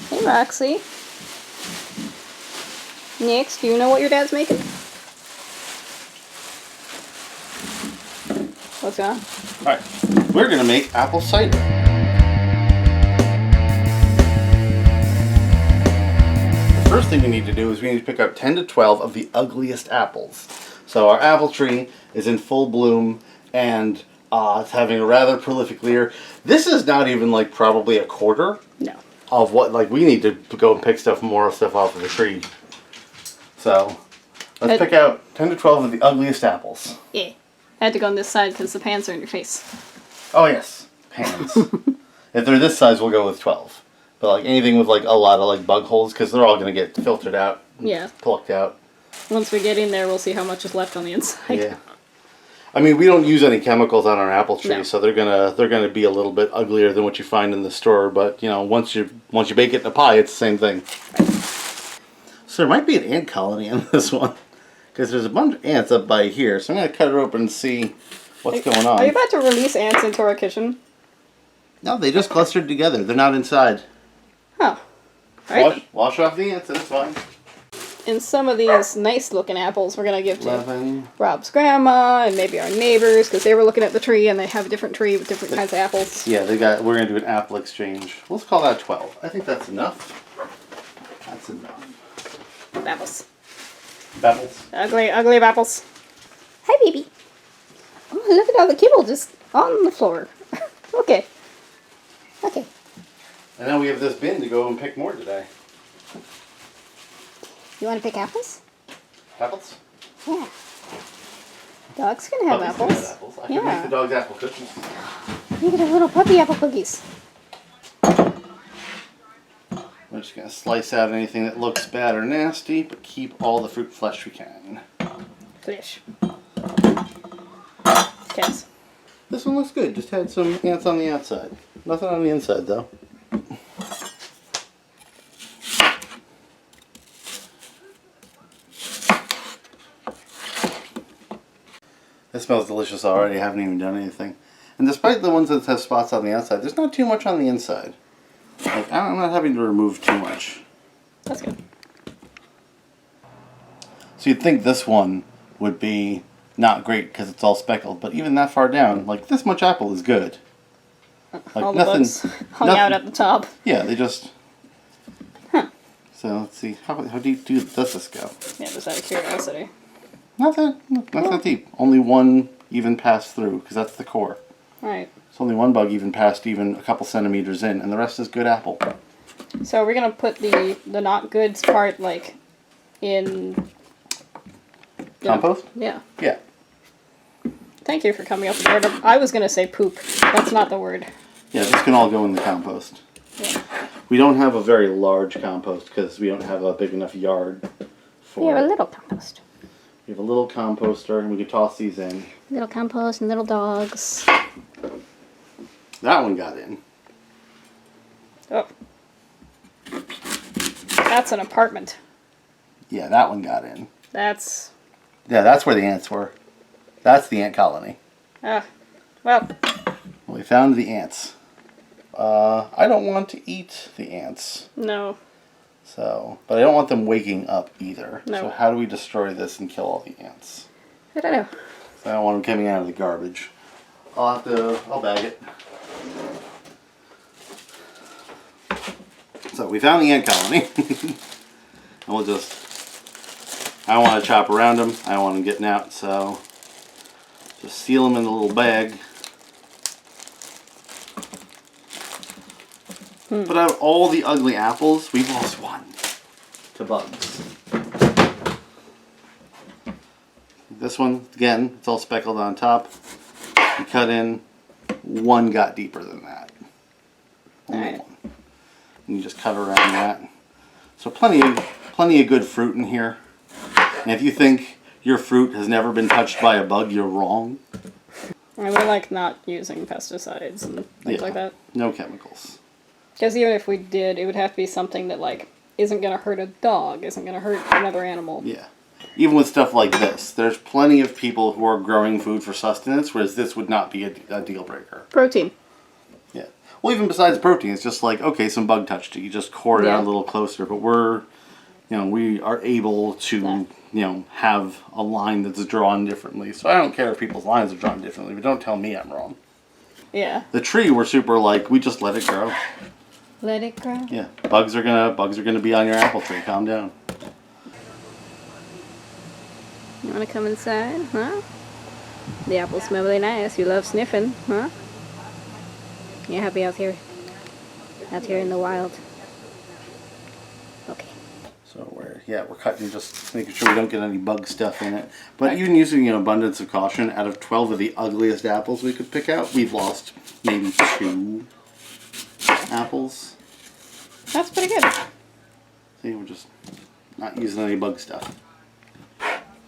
Hey, Roxy. Next, do you know what your dad's making? What's going on? Alright, we're going to make apple cider. The first thing we need to do is we need to pick up 10 to 12 of the ugliest apples. So our apple tree is in full bloom and it's having a rather prolific year. This is not even like probably a quarter of what, like we need to go and pick more stuff off of the tree. So let's pick out 10 to 12 of the ugliest apples. Yeah. I had to go on this side because the pans are in your face. Oh yes, pans. If they're this size, we'll go with 12. But like anything with like a lot of like bug holes, because they're all going to get filtered out, plucked out. Once we get in there, we'll see how much is left on the inside. Yeah. I mean, we don't use any chemicals on our apple tree, so they're gonna be a little bit uglier than what you find in the store. But you know, once you bake it in a pie, it's the same thing. So there might be an ant colony in this one. Because there's a bunch of ants up by here, so I'm going to cut it open and see what's going on. Are you about to release ants into our kitchen? No, they just clustered together. They're not inside. Oh. Right. Wash off the ants, and it's fine. And some of these nice-looking apples we're going to give to Rob's grandma and maybe our neighbors, because they were looking at the tree, and they have a different tree with different kinds of apples. Yeah, we're going to do an apple exchange. Let's call that 12. I think that's enough. That's enough. Apples. Apples. Ugly apples. Hi, baby. Oh, look at all the kibble just on the floor. Okay. Okay. And now we have this bin to go and pick more today. You want to pick apples? Apples? Yeah. Dogs can have apples. Can have apples. I can make the dog's apple cookies. You get a little puppy apple cookies. We're just going to slice out anything that looks bad or nasty, but keep all the fruit flesh we can. Flesh. Cats. This one looks good. Just had some ants on the outside. Nothing on the inside, though. It smells delicious already. I haven't even done anything. And despite the ones that have spots on the outside, there's not too much on the inside. Like, I'm not having to remove too much. That's good. So you'd think this one would be not great because it's all speckled, but even that far down, like this much apple is good. Like all the bugs hung out at the top. Yeah, they just... Huh. So let's see, how deep does this go? Yeah, just out of curiosity. Not that deep. Only one even passed through, because that's the core. Right. So only one bug even passed even a couple centimeters in, and the rest is good apple. So we're going to put the not goods part, like, in... Compost? Yeah. Yeah. Thank you for coming up with the word. I was going to say poop. That's not the word. Yeah, this can all go in the compost. Yeah. We don't have a very large compost, because we don't have a big enough yard for We have a little compost. We have a little composter, and we can toss these in. Little compost and little dogs. That one got in. Oh. That's an apartment. Yeah, that one got in. That's... Yeah, that's where the ants were. That's the ant colony. Ah. Well. We found the ants. I don't want to eat the ants. No. So, but I don't want them waking up either. No. So how do we destroy this and kill all the ants? I don't know. So I don't want them coming out of the garbage. I'll bag it. So we found the ant colony. And we'll I don't want to chop around them. I don't want them getting out, so just seal them in a little bag. But out of all the ugly apples, we've lost one to bugs. This one, again, it's all speckled on top. You cut in, one got deeper than that. Only one. And you just cut around that. So plenty of good fruit in here. And if you think your fruit has never been touched by a bug, you're wrong. I mean, like not using pesticides and things like that. No chemicals. Because even if we did, it would have to be something that, like, isn't going to hurt a dog, isn't going to hurt another animal. Yeah. Even with stuff like this, there's plenty of people who are growing food for sustenance, whereas this would not be a deal breaker. Protein. Yeah. Well, even besides protein, it's just like, okay, some bug touched it. You just core it out a little closer. But we are able to, have a line that's drawn differently. So I don't care if people's lines are drawn differently, but don't tell me I'm wrong. Yeah. The tree, we're super like, we just let it grow. Let it grow. Yeah. Bugs are gonna be on your apple tree. Calm down. You want to come inside, huh? The apples smell really nice. You love sniffing, huh? You're happy out here in the wild. Okay. So we're cutting, just making sure we don't get any bug stuff in it. But even using an abundance of caution, out of 12 of the ugliest apples we could pick out, we've lost maybe 2 apples. That's pretty good. See, we're just not using any bug stuff.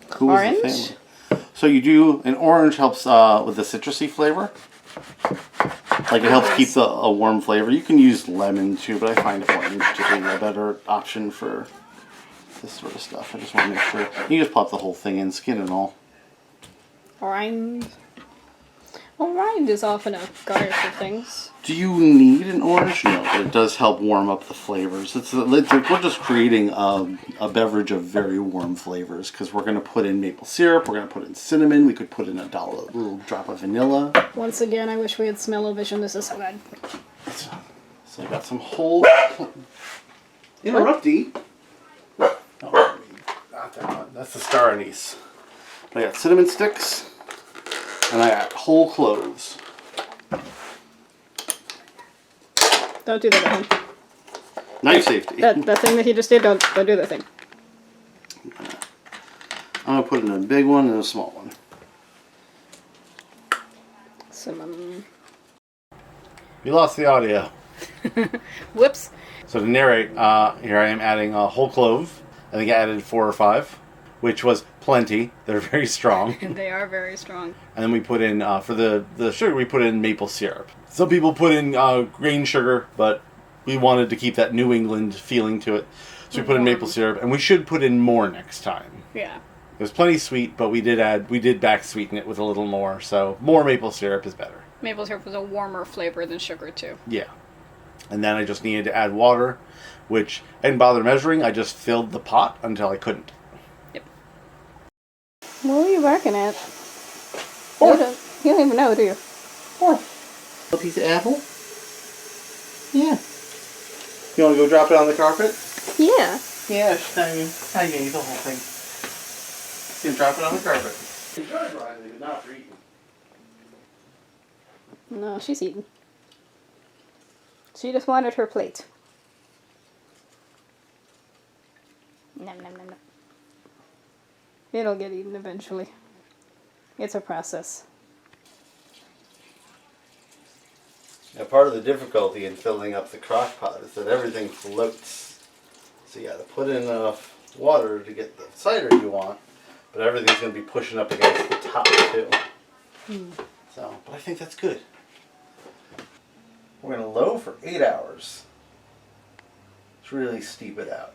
Cool. Orange? So you do, an orange helps with the citrusy flavor. Like it helps keep a warm flavor. You can use lemon too, but I find orange to be a better option for this sort of stuff. I just want to make sure. You just pop the whole thing in, skin and all. Orange. Well, orange is often a garnish of things. Do you need an orange? No, but it does help warm up the flavors. We're just creating a beverage of very warm flavors because we're going to put in maple syrup, we're going to put in cinnamon, we could put in a little drop of vanilla. Once again, I wish we had smell-o-vision. This is so good. So I got some whole... Interrupty. Oh, not that one. That's the star anise. I got cinnamon sticks, and I got whole cloves. Don't do that at home. Knife safety. That thing that you just did, don't do that thing. I'm going to put in a big one and a small one. Cinnamon. You lost the audio. Whoops. So to narrate, here I am adding a whole clove. I think I added 4 or 5, which was plenty. They're very strong. They are very strong. And then we put in, for the sugar, we put in maple syrup. Some people put in grain sugar, but we wanted to keep that New England feeling to it. So we put in maple syrup, and we should put in more next time. Yeah. It was plenty sweet, but we did back sweeten it with a little more, so more maple syrup is better. Maple syrup was a warmer flavor than sugar, too. Yeah. And then I just needed to add water, which I didn't bother measuring. I just filled the pot until I couldn't. Yep. What are you barking at? Or, you don't even know, do you? Or a piece of apple? Yeah. You want to go drop it on the carpet? Yeah. Yeah, I can eat the whole thing. You can drop it on the carpet. Enjoy, Riley, but not for eating. No, she's eating. She just wanted her plate. Nom, nom, nom, nom. It'll get eaten eventually. It's a process. Now, part of the difficulty in filling up the crock pot is that everything floats. So you got to put in enough water to get the cider you want, but everything's going to be pushing up against the top too. So, but I think that's good. We're going to low for 8 hours. Let's really steep it out.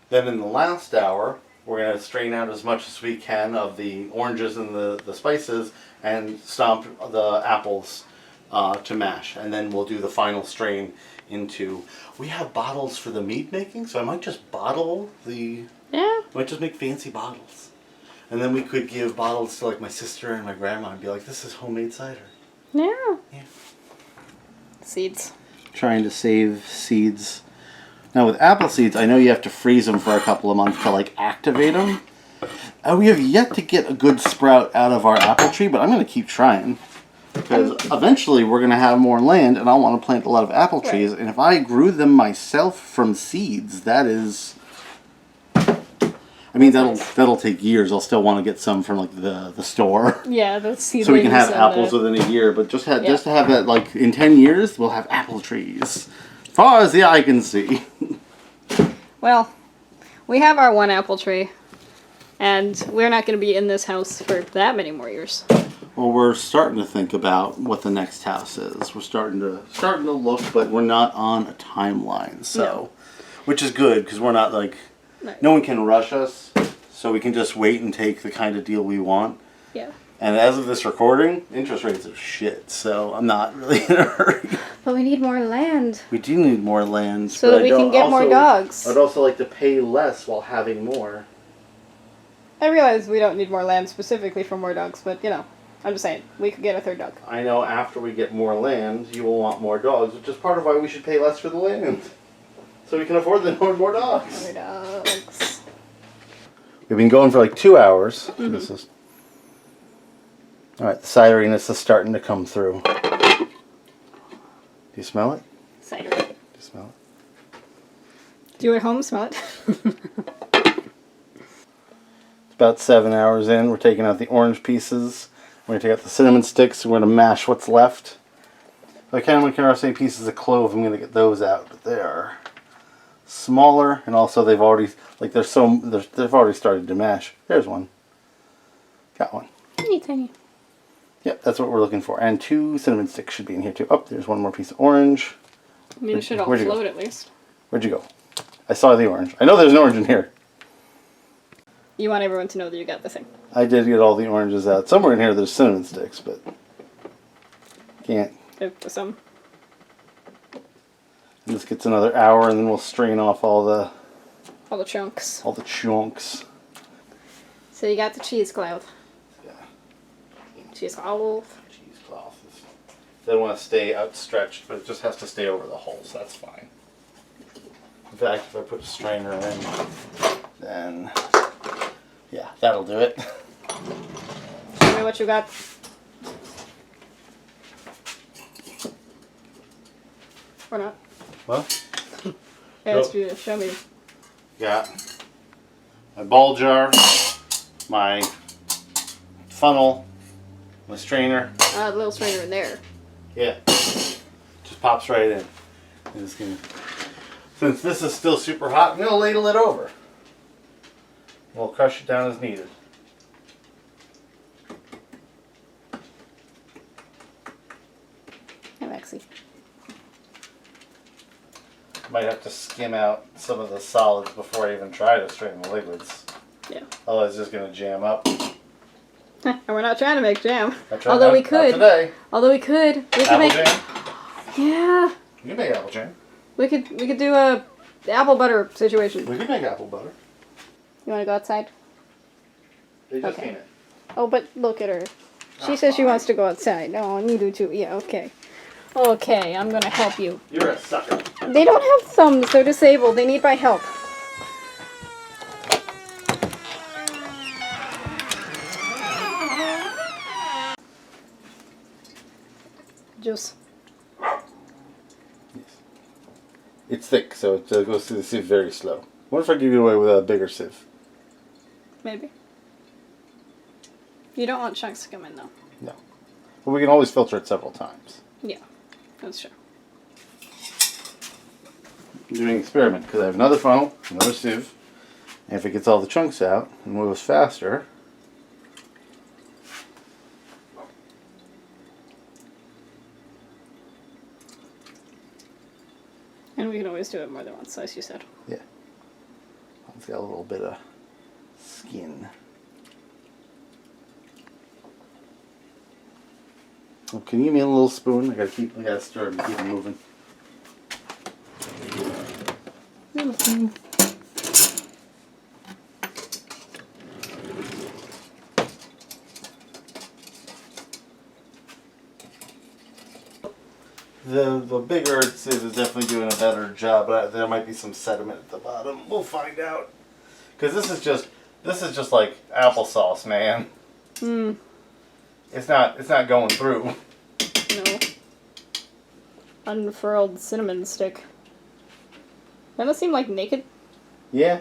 Then in the last hour, we're going to strain out as much as we can of the oranges and the spices and stomp the apples to mash. And then we'll do the final strain into... We have bottles for the mead making, so I might just bottle the... Yeah. I might just make fancy bottles. And then we could give bottles to like my sister and my grandma and be like, this is homemade cider. Yeah. Yeah. Seeds. Trying to save seeds. Now with apple seeds, I know you have to freeze them for a couple of months to like activate them. We have yet to get a good sprout out of our apple tree, but I'm going to keep trying. Because eventually we're going to have more land and I'll want to plant a lot of apple trees. And if I grew them myself from seeds, that is... I mean, that'll take years. I'll still want to get some from like the store. Yeah, the seedlings. So we can have apples within a year. But just to have that, like in 10 years, we'll have apple trees. As far as the eye can see. Well, we have our one apple tree. And we're not going to be in this house for that many more years. Well, we're starting to think about what the next house is. We're starting to look, but we're not on a timeline. So, which is good because we're not like... No one can rush us, so we can just wait and take the kind of deal we want. Yeah. And as of this recording, interest rates are shit, so I'm not really in a hurry. But we need more land. We do need more land. So that we can get more dogs. I'd also like to pay less while having more. I realize we don't need more land specifically for more dogs, but you know, I'm just saying, we could get a third dog. I know after we get more land, you will want more dogs, which is part of why we should pay less for the land. So we can afford the more dogs. More dogs. We've been going for like 2 hours. This is... Alright, the cideriness is starting to come through. Do you smell it? Cider. Do you smell it? Do you at home smell it? It's about 7 hours in. We're taking out the orange pieces. We're going to take out the cinnamon sticks. We're going to mash what's left. If I can say pieces of clove, I'm going to get those out. But they are smaller, and also they've already they've already started to mash. There's one. Got one. Tiny. Yep, that's what we're looking for. And 2 cinnamon sticks should be in here too. Oh, there's one more piece of orange. I mean, it should all Where'd you float go? at least. Where'd you go? I saw the orange. I know there's an orange in here. You want everyone to know that you got the thing. I did get all the oranges out. Somewhere in here there's cinnamon sticks, but can't. There's some. And this gets another hour, and then we'll strain off all the chunks. chunks. So you got the cheesecloth. Yeah. Cheesecloth. Cheesecloth. They don't want to stay outstretched, but it just has to stay over the hole, so that's fine. In fact, if I put a strainer in, then yeah, that'll do it. Show me what you got. Or not. What? Yeah, it's beautiful. Show me. Got my ball jar, my funnel, my strainer. A little strainer in there. Yeah, just pops right in. I'm just gonna, since this is still super hot, I'm gonna ladle it over. We'll crush it down as needed. I'm Maxie. Might have to skim out some of the solids before I even try to strain the liquids. Yeah. Otherwise, it's just gonna jam up. And we're not trying to make jam. Although we could. Not today. Although we could. We could Apple make. jam. Yeah. You can make apple jam. We could do a apple butter situation. We could make apple butter. You want to go outside? They just Okay. came in. Oh, but look at her. She says she wants to go outside. Oh, and you do too. Yeah, okay. Okay, I'm gonna help you. You're a sucker. They don't have thumbs. They're disabled. They need my help. Juice. Yes. It's thick, so it goes through the sieve very slow. What if I give you away with a bigger sieve? Maybe. You don't want chunks to come in, though. No. But we can always filter it several times. Yeah, that's true. I'm doing an experiment because I have another funnel, another sieve, and if it gets all the chunks out and moves faster, And we can always do it more than once, as you said. yeah, it's got a little bit of skin. Well, can you give me a little spoon? I gotta stir it and keep it moving. Little spoon. The bigger sieve is definitely doing a better job, but there might be some sediment at the bottom. We'll find out. Because this is just like applesauce, man. It's not going through. No. Unfurled cinnamon stick. Doesn't it seem like naked? Yeah.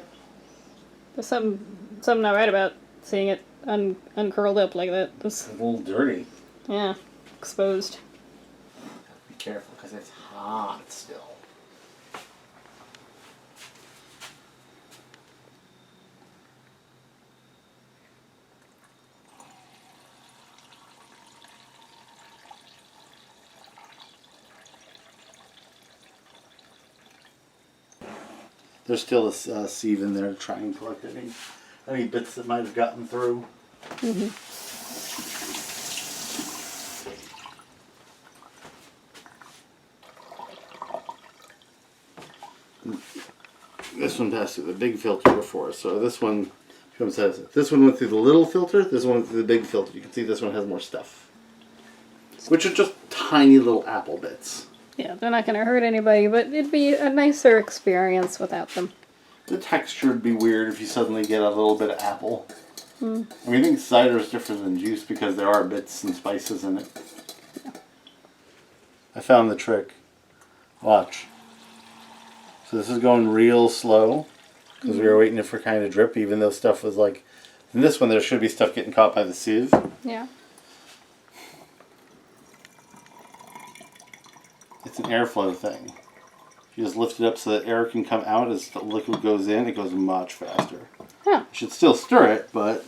There's something not right about seeing it uncurled up like that. It's a little dirty. Yeah. Exposed. Be careful because it's hot still. There's still a sieve in there to try and collect any bits that might have gotten through. Mm-hmm. This one passed through the big filter before, so this one this one went through the little filter, this one went through the big filter. You can see this one has more stuff. Which are just tiny little apple bits. Yeah, they're not going to hurt anybody, but it'd be a nicer experience without them. The texture would be weird if you suddenly get a little bit of apple. I mean, I think cider is different than juice because there are bits and spices in it. Yeah. I found the trick. Watch. So this is going real slow because we were waiting for kind of drip, even though stuff was like... In this one, there should be stuff getting caught by the sieve. Yeah. It's an airflow thing. If you just lift it up so that air can come out as the liquid goes in, it goes much faster. Huh. You should still stir it, but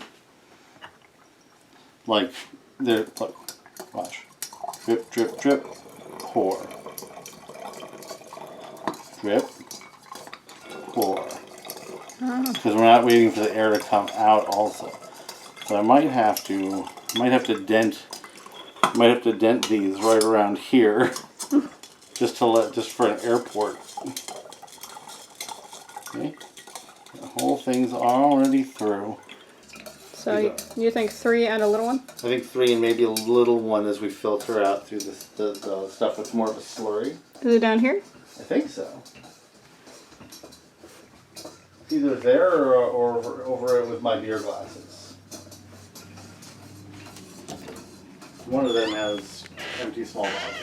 like there, look, watch, drip, drip, drip, pour, drip, pour. Because we're not waiting for the air to come out also. So I might have to dent these right around here. Just for an airport. Okay, the whole thing's already through. So you think 3 and a little one? I think 3 and maybe a little one as we filter out through the stuff that's more of a slurry. Is it down here? I think so. It's either there or over it with my beer glasses. One of them has empty small bottles.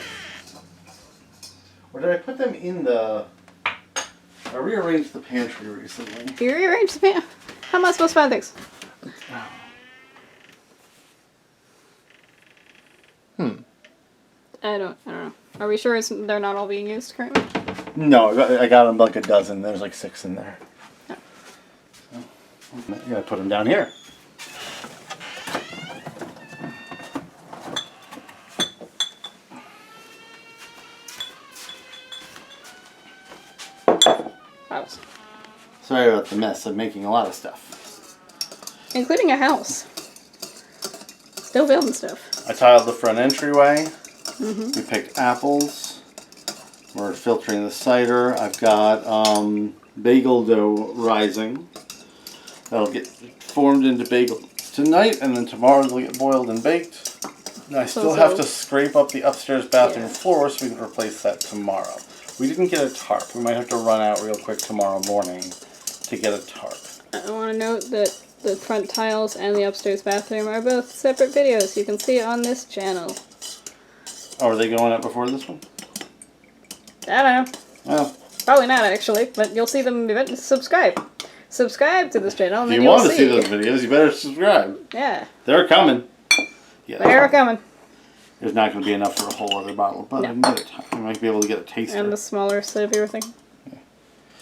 Or did I put them in the... I rearranged the pantry recently. You rearranged the pan? How am I supposed to find things? I don't know. Are we sure they're not all being used currently? No, I got them like a dozen. There's like 6 in there. No. So, you gotta put them down here. Sorry about the mess. I'm making a lot of stuff. Including a house. Still building stuff. I tiled the front entryway. We picked apples. We're filtering the cider. I've got bagel dough rising. That'll get formed into bagels tonight, and then tomorrow it'll get boiled and baked. And I still have to scrape up the upstairs bathroom floor so we can replace that tomorrow. We didn't get a tarp. We might have to run out real quick tomorrow morning to get a tarp. I want to note that the front tiles and the upstairs bathroom are both separate videos. You can see on this channel. Oh, are they going up before this one? I don't know. Oh. Probably not, actually, but you'll see them eventually. Subscribe. Subscribe to this channel, and If then you you'll want to see those videos, you better subscribe. Yeah. They're coming. Yeah, They're coming. There's not going to be enough for a whole other bottle, but No. I can get it. I might be able to get a taster. And the smaller sieve, everything. Yeah.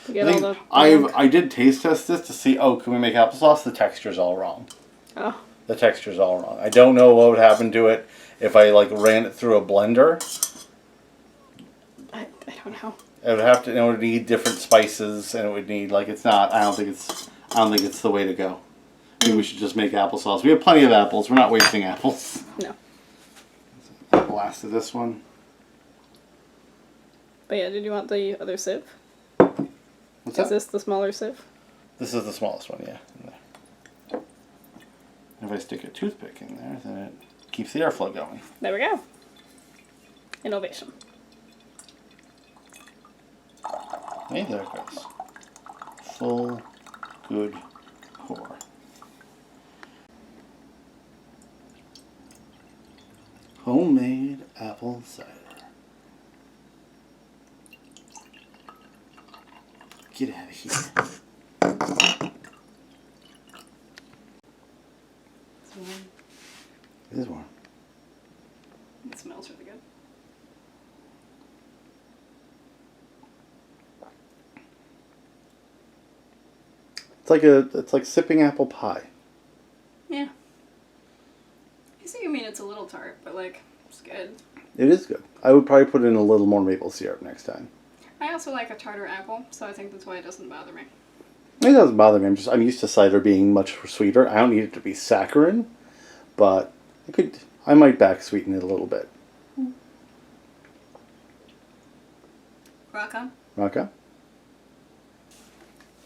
To get all the I did taste test this to see, can we make applesauce? The texture's all wrong. Oh. The texture's all wrong. I don't know what would happen to it if I ran it through a blender. I don't know. It would have to, it would need different spices, and it would need, I don't think it's the way to go. Maybe we should just make applesauce. We have plenty of apples. We're not wasting apples. No. Blast of this one. But yeah, did you want the other sieve? What's Is that? this the smaller sieve? This is the smallest one, yeah. In there. If I stick a toothpick in there, then it keeps the airflow going. There we go. Innovation. Hey, there it goes. Full, good pour. Homemade apple cider. Get out of here. It's warm. It is warm. It smells really good. It's like sipping apple pie. Yeah. I see you mean it's a little tart, but it's good. It is good. I would probably put in a little more maple syrup next time. I also like a tartar apple, so I think that's why it doesn't bother me. It doesn't bother me. I'm used to cider being much sweeter. I don't need it to be saccharine, but I might back sweeten it a little bit. Rock on. Okay.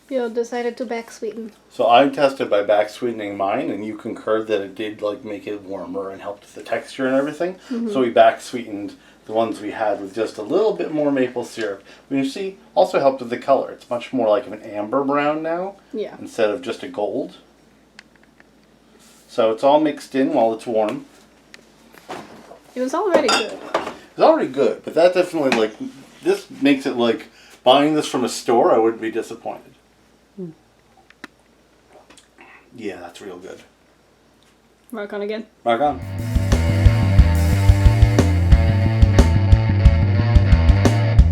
You decided to back sweeten. So I tested by back sweetening mine, and you concurred that it did like make it warmer and helped with the texture and everything. So we back sweetened the ones we had with just a little bit more maple syrup. Which you see also helped with the color. It's much more like an amber brown now Yeah. instead of just a gold. So it's all mixed in while it's warm. It was already good. It's already good, but that definitely like this makes it like buying this from a store. I wouldn't be disappointed. Yeah, that's real good. Mark on again. Mark on.